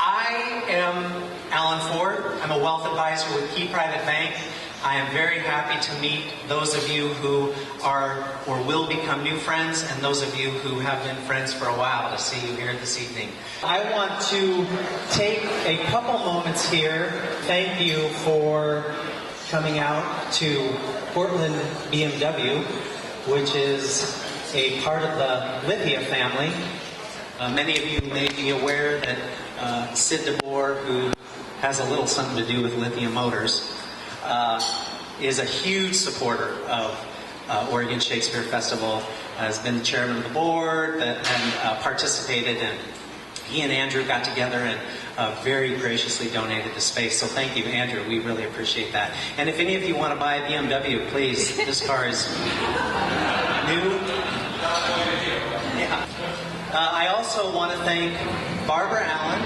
I am Alan Ford. I'm a wealth advisor with Key Private Bank. I am very happy to meet those of you who are or will become new friends and those of you who have been friends for a while to see you here this evening. I want to take a couple moments here. Thank you for coming out to Portland BMW, which is a part of the Lithia family. Many of you may be aware that Sid DeBoer, who has a little something to do with lithium motors, is a huge supporter of Oregon Shakespeare Festival, has been the chairman of the board and participated, and he and Andrew got together and very graciously donated the space. So thank you, Andrew. We really appreciate that. And if any of you want to buy a BMW, please, this car is new. Yeah. I also want to thank Barbara Allen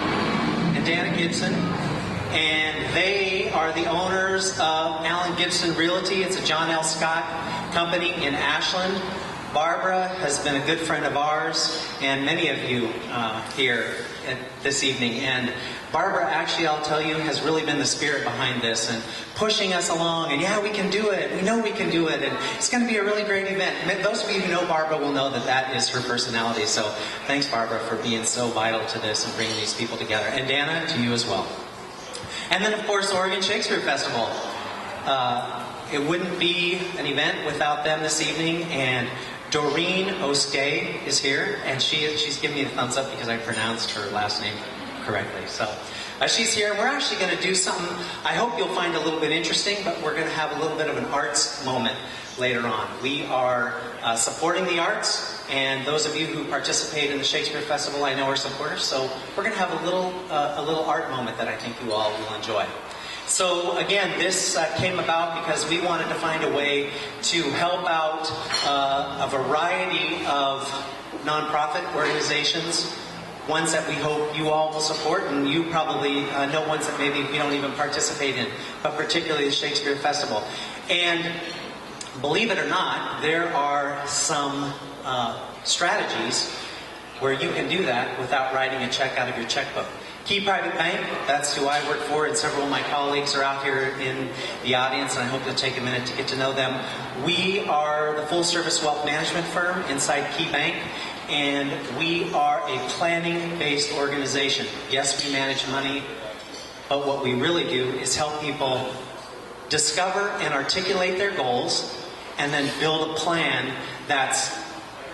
and Dana Gibson, and they are the owners of Allen Gibson Realty. It's a John L. Scott company in Ashland. Barbara has been a good friend of ours and many of you here this evening. And Barbara, actually, I'll tell you, has really been the spirit behind this and pushing us along. And yeah, we can do it. We know we can do it. And it's going to be a really great event. Those of you who know Barbara will know that that is her personality. So thanks, Barbara, for being so vital to this and bringing these people together. And Dana, to you as well. And then, of course, Oregon Shakespeare Festival. It wouldn't be an event without them this evening. And Doreen Oskay is here, and she's giving me a thumbs up because I pronounced her last name correctly. So she's here, and we're actually going to do something I hope you'll find a little bit interesting, but we're going to have a little bit of an arts moment later on. We are supporting the arts, and those of you who participate in the Shakespeare Festival I know are supporters, so we're going to have a little art moment that I think you all will enjoy. So again, this came about because we wanted to find a way to help out a variety of nonprofit organizations, ones that we hope you all will support, and you probably know ones that maybe we don't even participate in, but particularly the Shakespeare Festival. And believe it or not, there are some strategies where you can do that without writing a check out of your checkbook. Key Private Bank, that's who I work for, and several of my colleagues are out here in the audience, and I hope you'll take a minute to get to know them. We are the full-service wealth management firm inside Key Bank, and we are a planning-based organization. Yes, we manage money, but what we really do is help people discover and articulate their goals, and then build a plan that's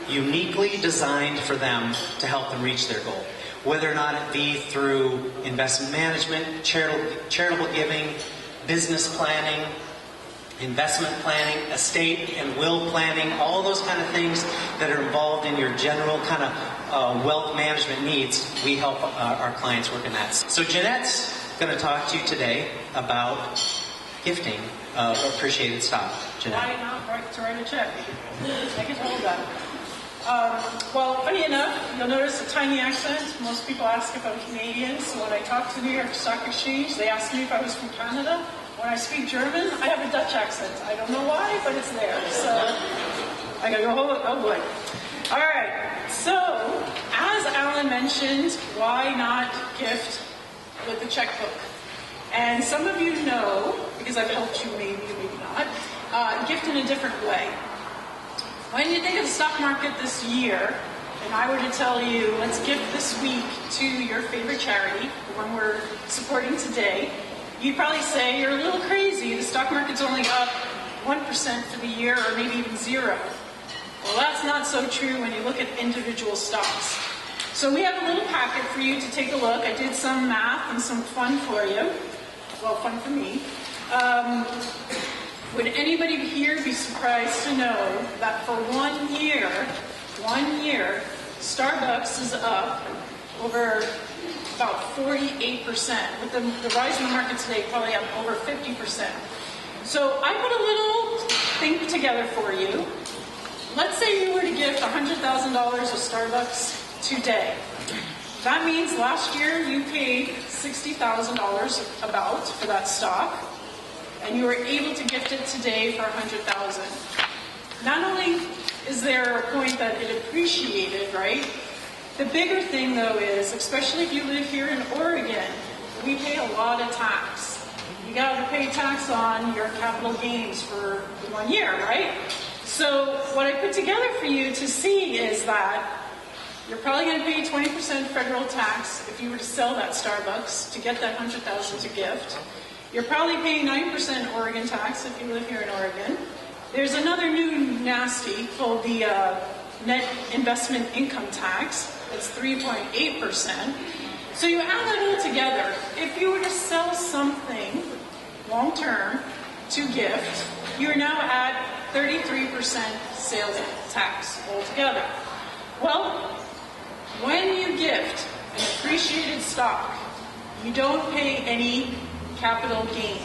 uniquely designed for them to help them reach their goal. Whether or not it be through investment management, charitable giving, business planning, investment planning, estate and will planning, all those kind of things that are involved in your general kind of wealth management needs, we help our clients work in that. So Jeanette's going to talk to you today about gifting appreciated stock. Jeanette. Why not write a check? I can hold that. Well, funny enough, you'll notice a tiny accent. Most people ask if I'm Canadian, so when I talk to the New York Stock Exchange, they ask me if I was from Canada. When I speak German, I have a Dutch accent. I don't know why, but it's there. So I gotta go, oh boy. All right, so as Alan mentioned, why not gift with the checkbook? And some of you know, because I've helped you maybe not, gift in a different way. When you think of the stock market this year, and I were to tell you, let's gift this week to your favorite charity, the one we're supporting today, you'd probably say you're a little crazy. The stock market's only up 1% for the year, or maybe even 0. Well, that's not so true when you look at individual stocks. So we have a little packet for you to take a look. I did some math and some fun for you. Well, fun for me. Would anybody here be surprised to know that for 1 year, Starbucks is up over about 48%. With the rise in the market today, probably up over 50%. So I put a little thing together for you. Let's say you were to gift $100,000 of Starbucks today. That means last year you paid $60,000 about for that stock, and you were able to gift it today for $100,000. Not only is there a point that it appreciated, right? The bigger thing, though, is, especially if you live here in Oregon, we pay a lot of tax. You got to pay tax on your capital gains for 1 year, right? So what I put together for you to see is that you're probably going to pay 20% federal tax if you were to sell that Starbucks to get that $100,000 to gift. You're probably paying 9% Oregon tax if you live here in Oregon. There's another new nasty called the net investment income tax. It's 3.8%. So you add that all together. If you were to sell something long term to gift, you're now at 33% sales tax altogether. Well, when you gift an appreciated stock, you don't pay any capital gain.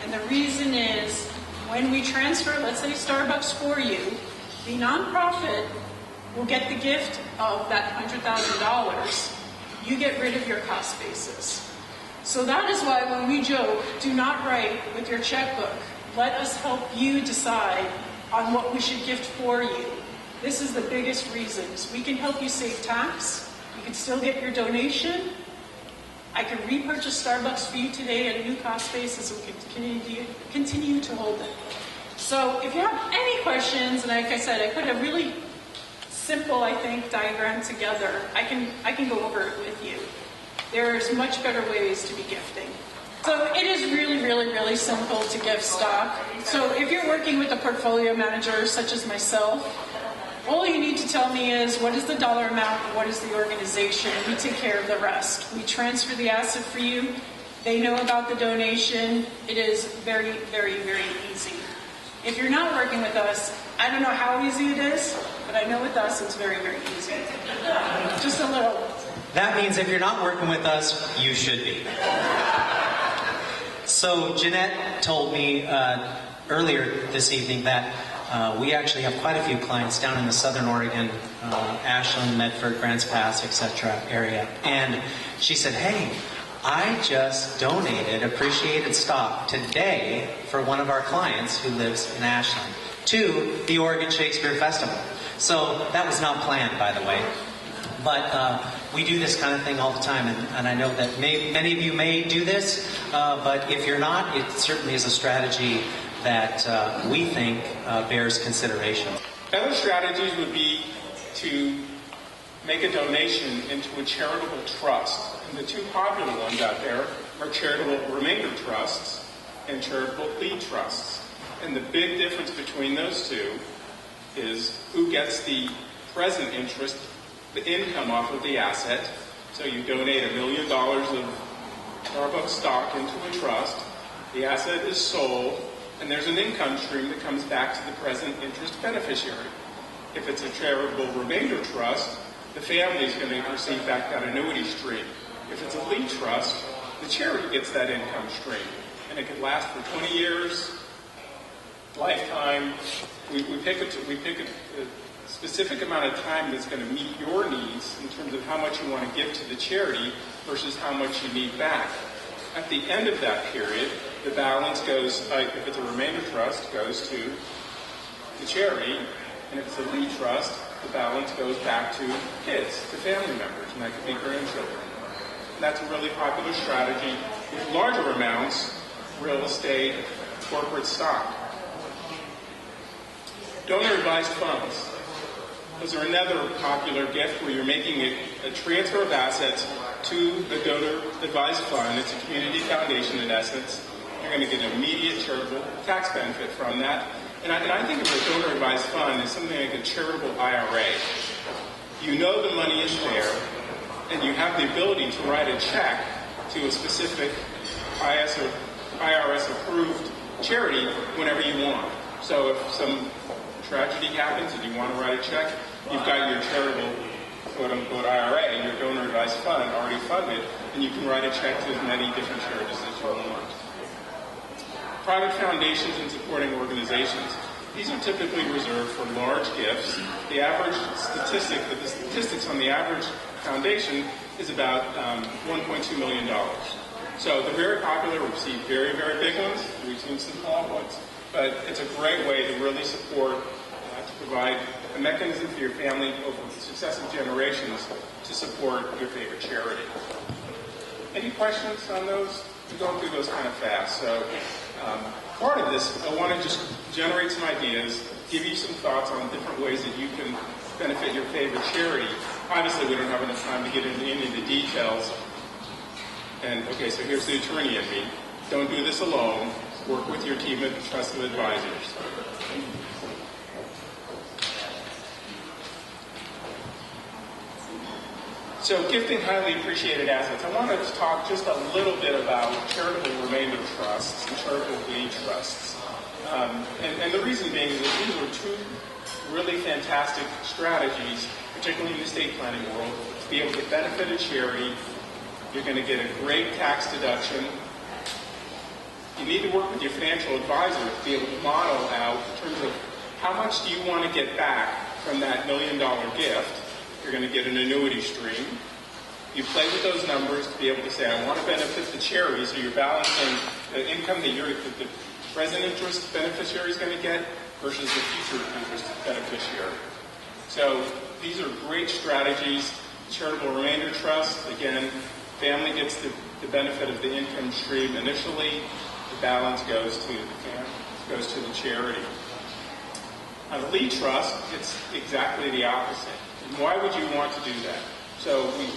And the reason is, when we transfer, let's say Starbucks for you, the nonprofit will get the gift of that $100,000. You get rid of your cost basis. So that is why when we joke, do not write with your checkbook. Let us help you decide on what we should gift for you. This is the biggest reasons. We can help you save tax. You can still get your donation. I can repurchase Starbucks for you today at a new cost basis, and we can continue to hold it. So if you have any questions, and like I said, I put a really simple, I think, diagram together. I can go over it with you. There's much better ways to be gifting. So it is really, really, really simple to gift stock. So if you're working with a portfolio manager such as myself, all you need to tell me is what is the dollar amount, what is the organization, and we take care of the rest. We transfer the asset for you. They know about the donation. It is very, very, very easy. If you're not working with us, I don't know how easy it is, but I know with us it's very, very easy. Just a little. That means if you're not working with us, you should be. So Jeanette told me earlier this evening that we actually have quite a few clients down in the Southern Oregon, Ashland, Medford, Grants Pass, etc. area. And she said, hey, I just donated appreciated stock today for one of our clients who lives in Ashland to the Oregon Shakespeare Festival. So that was not planned, by the way. But we do this kind of thing all the time, and I know that many of you may do this, but if you're not, it certainly is a strategy that we think bears consideration. Other strategies would be to make a donation into a charitable trust. And the two popular ones out there are charitable remainder trusts and charitable lead trusts. And the big difference between those two is who gets the present interest, the income off of the asset. So you donate $1 million of Starbucks stock into a trust, the asset is sold, and there's an income stream that comes back to the present interest beneficiary. If it's a charitable remainder trust, the family is going to receive back that annuity stream. If it's a lead trust, the charity gets that income stream, and it could last for 20 years, lifetime. We pick a specific amount of time that's going to meet your needs in terms of how much you want to give to the charity versus how much you need back. At the end of that period, the balance goes, if it's a remainder trust, goes to the charity, and if it's a lead trust, the balance goes back to kids, to family members, and that could be grandchildren. And that's a really popular strategy with larger amounts, real estate, corporate stock. Donor advised funds. Those are another popular gift where you're making a transfer of assets to the donor advised fund. It's a community foundation in essence. You're going to get an immediate charitable tax benefit from that. And I think of a donor advised fund as something like a charitable IRA. You know the money is there, and you have the ability to write a check to a specific IRS approved charity whenever you want. So if some tragedy happens and you want to write a check, you've got your charitable quote-unquote IRA, your donor advised fund already funded, and you can write a check to as many different charities as you want. Private foundations and supporting organizations. These are typically reserved for large gifts. The average the statistics on the average foundation is about $1.2 million. So they're very popular. We've seen very, very big ones. We've seen some small ones. But it's a great way to really support, to provide a mechanism for your family over successive generations to support your favorite charity. Any questions on those? We're going through those kind of fast. So part of this, I want to just generate some ideas, give you some thoughts on different ways that you can benefit your favorite charity. Obviously, we don't have enough time to get into any of the details. And okay, so here's the attorney in me. Don't do this alone. Work with your team of trusted advisors. So gifting highly appreciated assets. I want to talk just a little bit about charitable remainder trusts and charitable lead trusts. And the reason being is that these are two really fantastic strategies, particularly in the estate planning world, to be able to benefit a charity. You're going to get a great tax deduction. You need to work with your financial advisor to be able to model out in terms of how much do you want to get back from that $1 million gift. You're going to get an annuity stream. You play with those numbers to be able to say, I want to benefit the charity, so you're balancing the income that the present interest beneficiary is going to get versus the future interest beneficiary. So these are great strategies. Charitable remainder trust, again, family gets the benefit of the income stream initially. The balance goes to the family, goes to the charity. On a lead trust, it's exactly the opposite. And why would you want to do that? So we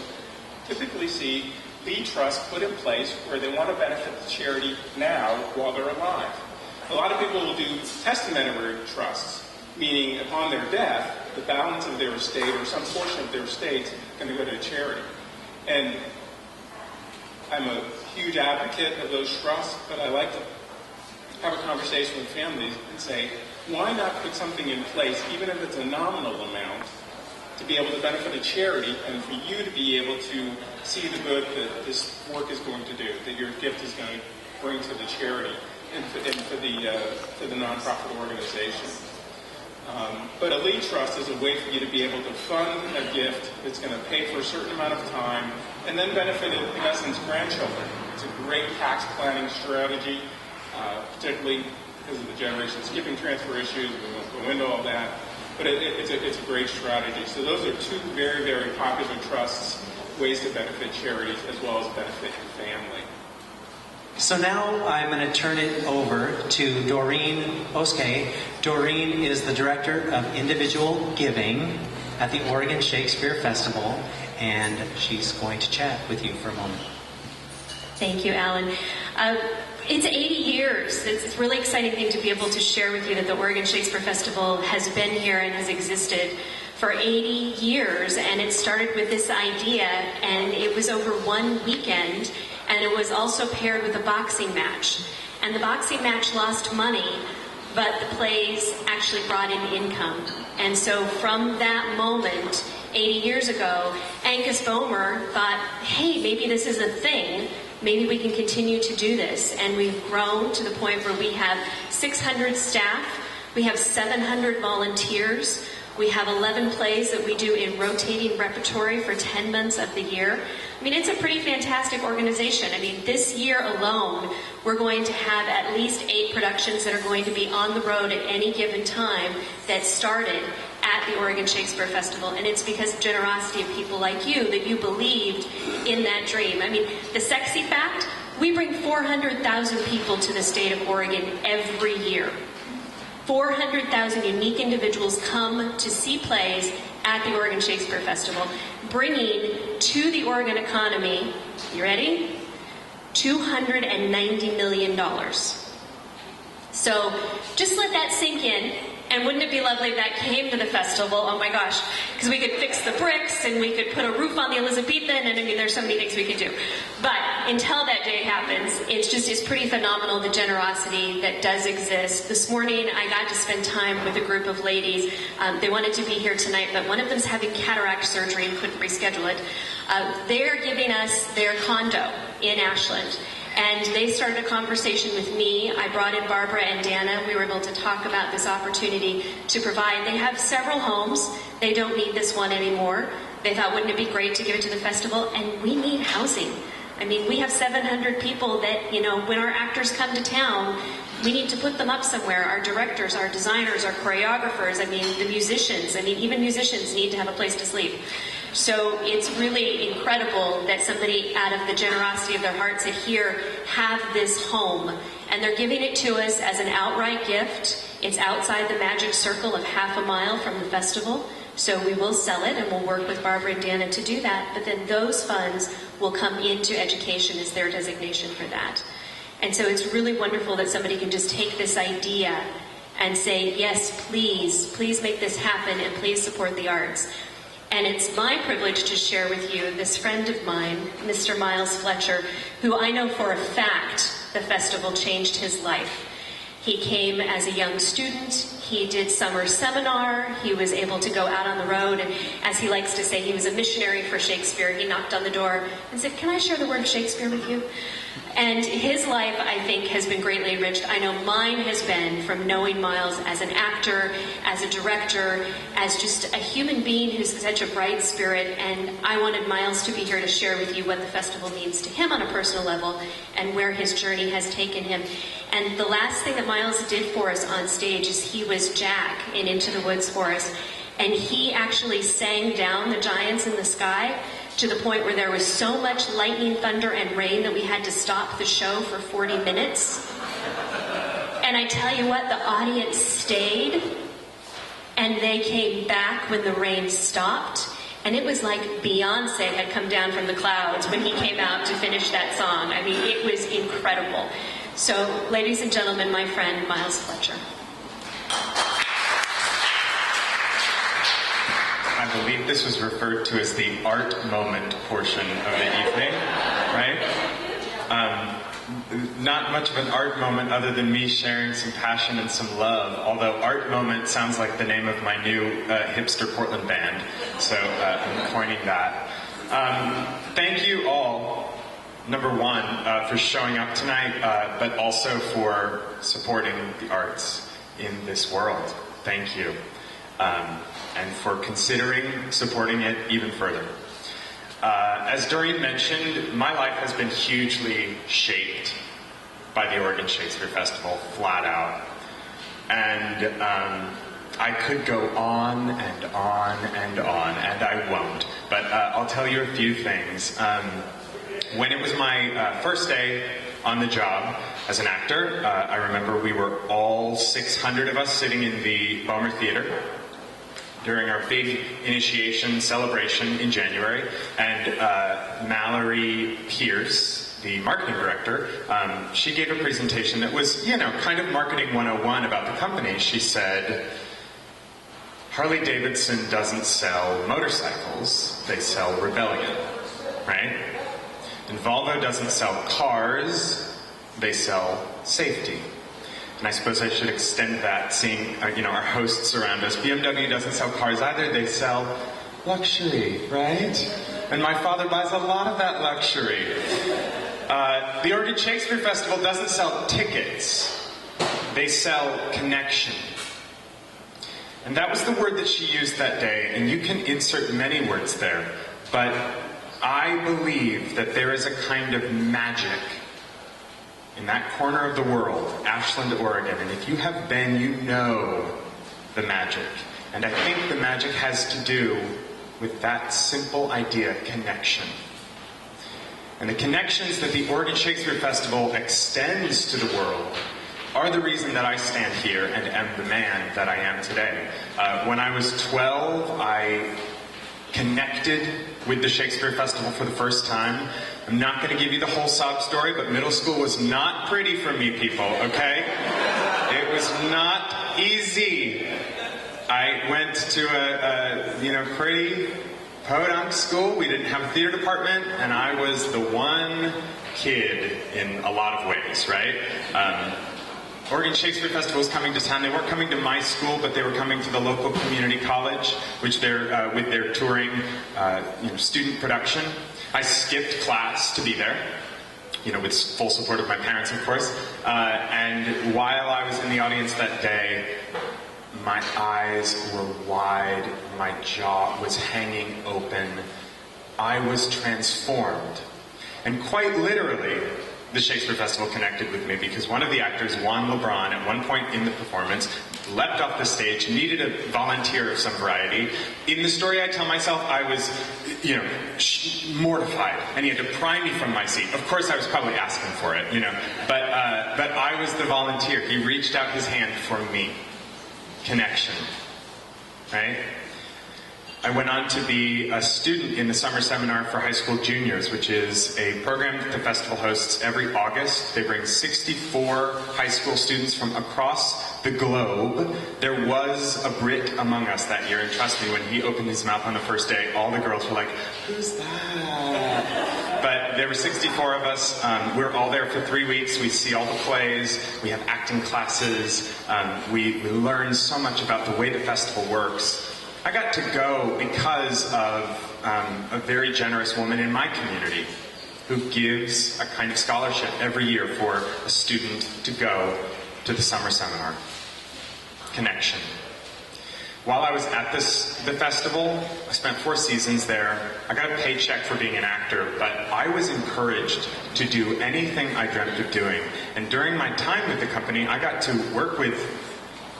typically see lead trusts put in place where they want to benefit the charity now while they're alive. A lot of people will do testamentary trusts, meaning upon their death, the balance of their estate or some portion of their estate is going to go to a charity. And I'm a huge advocate of those trusts, but I like to have a conversation with families and say, why not put something in place, even if it's a nominal amount, to be able to benefit a charity and for you to be able to see the good that this work is going to do, that your gift is going to bring to the charity and for the nonprofit organization. But a lead trust is a way for you to be able to fund a gift that's going to pay for a certain amount of time and then benefit, in essence, grandchildren. It's a great tax planning strategy, particularly because of the generation skipping transfer issues. We won't go into all that. But it's a great strategy. So those are two very, very popular trusts, ways to benefit charities as well as benefit your family. So now I'm going to turn it over to Doreen Oskay. Doreen is the Director of Individual Giving at the Oregon Shakespeare Festival, and she's going to chat with you for a moment. Thank you, Alan. It's 80 years. It's a really exciting thing to be able to share with you that the Oregon Shakespeare Festival has been here and has existed for 80 years. And it started with this idea, and it was over one weekend, and it was also paired with a boxing match. And the boxing match lost money, but the plays actually brought in income. And so from that moment, 80 years ago, Angus Bomer thought, hey, maybe this is a thing. Maybe we can continue to do this. And we've grown to the point where we have 600 staff, we have 700 volunteers, we have 11 plays that we do in rotating repertory for 10 months of the year. I mean, it's a pretty fantastic organization. I mean, this year alone, we're going to have at least 8 productions that are going to be on the road at any given time that started at the Oregon Shakespeare Festival, and it's because of generosity of people like you that you believed in that dream. I mean, the sexy fact, we bring 400,000 people to the state of Oregon every year. 400,000 unique individuals come to see plays at the Oregon Shakespeare Festival, bringing to the Oregon economy, you ready? $290 million. So just let that sink in. And wouldn't it be lovely if that came to the festival? Oh my gosh, because we could fix the bricks and we could put a roof on the Elizabethan, and I mean, there's so many things we could do. But until that day happens, it's pretty phenomenal, the generosity that does exist. This morning, I got to spend time with a group of ladies. They wanted to be here tonight, but one of them's having cataract surgery and couldn't reschedule it. They're giving us their condo in Ashland. And they started a conversation with me. I brought in Barbara and Dana. We were able to talk about this opportunity to provide. They have several homes. They don't need this one anymore. They thought, wouldn't it be great to give it to the festival? And we need housing. I mean, we have 700 people that, you know, when our actors come to town, we need to put them up somewhere. Our directors, our designers, our choreographers, I mean, the musicians. I mean, even musicians need to have a place to sleep. So it's really incredible that somebody, out of the generosity of their hearts, said, here, have this home. And they're giving it to us as an outright gift. It's outside the magic circle of half a mile from the festival. So we will sell it, and we'll work with Barbara and Dana to do that. But then those funds will come into education as their designation for that. And so it's really wonderful that somebody can just take this idea and say, yes, please make this happen, and please support the arts. And it's my privilege to share with you this friend of mine, Mr. Miles Fletcher, who I know for a fact the festival changed his life. He came as a young student, he did summer seminar, he was able to go out on the road, and as he likes to say, he was a missionary for Shakespeare. He knocked on the door and said, can I share the word of Shakespeare with you? And his life, I think, has been greatly enriched. I know mine has been from knowing Miles as an actor, as a director, as just a human being who's such a bright spirit. And I wanted Miles to be here to share with you what the festival means to him on a personal level and where his journey has taken him. And the last thing that Miles did for us on stage is he was Jack in Into the Woods for us. And he actually sang down the giants in the sky to the point where there was so much lightning, thunder, and rain that we had to stop the show for 40 minutes. And I tell you what, the audience stayed, and they came back when the rain stopped. And it was like Beyonce had come down from the clouds when he came out to finish that song. I mean, it was incredible. So, ladies and gentlemen, my friend, Miles Fletcher. I believe this was referred to as the art moment portion of the evening, right? Not much of an art moment other than me sharing some passion and some love, although art moment sounds like the name of my new hipster Portland band, so I'm coining that. Thank you all, number one, for showing up tonight, but also for supporting the arts in this world. Thank you. And for considering supporting it even further. As Doreen mentioned, my life has been hugely shaped by the Oregon Shakespeare Festival, flat out. And I could go on and on and on, and I won't. But I'll tell you a few things. When it was my first day on the job as an actor, I remember we were all 600 of us sitting in the Bomer Theater during our big initiation celebration in January, and Mallory Pierce, the marketing director, she gave a presentation that was, you know, kind of marketing 101 about the company. She said, Harley Davidson doesn't sell motorcycles, they sell rebellion, right? And Volvo doesn't sell cars, they sell safety. And I suppose I should extend that, seeing our hosts around us. BMW doesn't sell cars either, they sell luxury, right? And my father buys a lot of that luxury. The Oregon Shakespeare Festival doesn't sell tickets, they sell connection. And that was the word that she used that day, and you can insert many words there, but I believe that there is a kind of magic in that corner of the world, Ashland, Oregon, and if you have been, you know the magic. And I think the magic has to do with that simple idea, connection. And the connections that the Oregon Shakespeare Festival extends to the world are the reason that I stand here and am the man that I am today. When I was 12, I connected with the Shakespeare Festival for the first time. I'm not going to give you the whole sob story, but middle school was not pretty for me, people, okay? It was not easy. I went to a pretty podunk school. We didn't have a theater department, and I was the one kid in a lot of ways, right? Oregon Shakespeare Festival was coming to town. They weren't coming to my school, but they were coming to the local community college, which they're with their touring, student production. I skipped class to be there, with full support of my parents, of course. And while I was in the audience that day, my eyes were wide, my jaw was hanging open. I was transformed. And quite literally, the Shakespeare Festival connected with me because one of the actors, Juan LeBron, at one point in the performance, leapt off the stage, needed a volunteer of some variety. In the story I tell myself, I was, mortified, and he had to pry me from my seat. Of course, I was probably asking for it, but I was the volunteer. He reached out his hand for me. Connection, right? I went on to be a student in the summer seminar for high school juniors, which is a program that the festival hosts every August. They bring 64 high school students from across the globe. There was a Brit among us that year, and trust me, when he opened his mouth on the first day, all the girls were like, "Who's that?" But there were 64 of us. We're all there for 3 weeks. We see all the plays. We have acting classes. We learn so much about the way the festival works. I got to go because of a very generous woman in my community who gives a kind of scholarship every year for a student to go to the summer seminar. Connection. While I was at the festival, I spent 4 seasons there. I got a paycheck for being an actor, but I was encouraged to do anything I dreamt of doing. And during my time with the company, I got to work with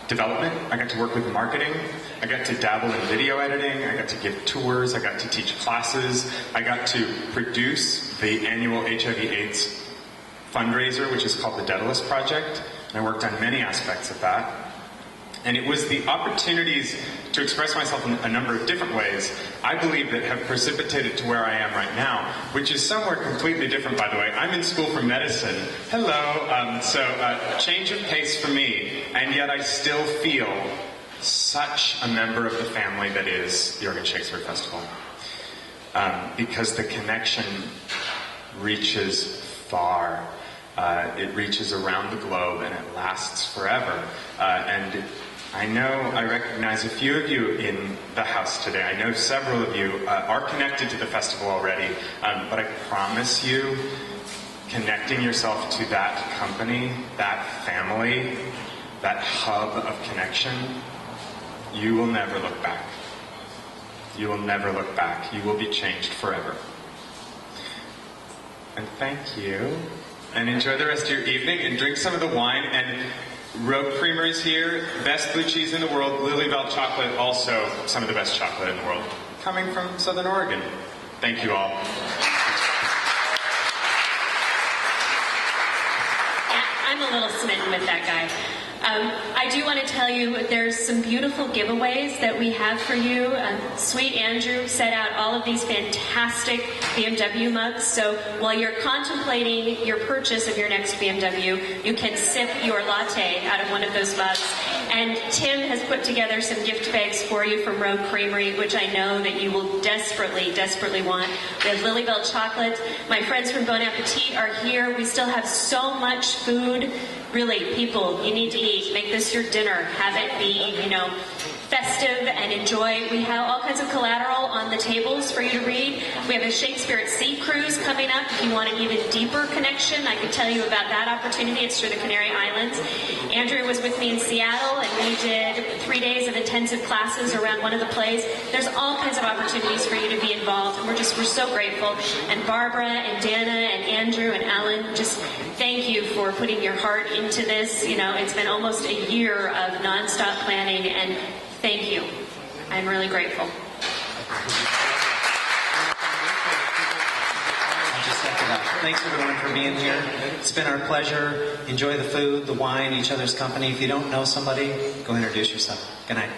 development, I got to work with marketing, I got to dabble in video editing, I got to give tours, I got to teach classes, I got to produce the annual HIV/AIDS fundraiser, which is called the Daedalus Project, and I worked on many aspects of that. And it was the opportunities to express myself in a number of different ways, I believe, that have precipitated to where I am right now, which is somewhere completely different, by the way. I'm in school for medicine. Hello. So change of pace for me, and yet I still feel such a member of the family that is the Oregon Shakespeare Festival. Because the connection reaches far. It reaches around the globe, and it lasts forever. I recognize a few of you in the house today. I know several of you are connected to the festival already, but I promise you, connecting yourself to that company, that family, that hub of connection, you will never look back. You will never look back. You will be changed forever. And thank you. And enjoy the rest of your evening and drink some of the wine. And Rogue Creamery is here, best blue cheese in the world. Lily Bell chocolate, also some of the best chocolate in the world, coming from Southern Oregon. Thank you all. I'm a little smitten with that guy. I do want to tell you there's some beautiful giveaways that we have for you. Sweet Andrew set out all of these fantastic BMW mugs, so while you're contemplating your purchase of your next BMW, you can sip your latte out of one of those mugs. And Tim has put together some gift bags for you from Rogue Creamery, which I know that you will desperately, desperately want. We have Lily Bell chocolate. My friends from Bon Appetit are here. We still have so much food. Really, people, you need to eat. Make this your dinner. Have it be, festive and enjoy. We have all kinds of collateral on the tables for you to read. We have a Shakespeare at Sea cruise coming up. If you want an even deeper connection, I could tell you about that opportunity. It's through the Canary Islands. Andrew was with me in Seattle, and we did 3 days of intensive classes around one of the plays. There's all kinds of opportunities for you to be involved, and we're so grateful. And Barbara and Dana and Andrew and Alan, just thank you for putting your heart into this. It's been almost a year of nonstop planning, and thank you. I'm really grateful. Thanks everyone for being here. It's been our pleasure. Enjoy the food, the wine, each other's company. If you don't know somebody, go introduce yourself. Good night.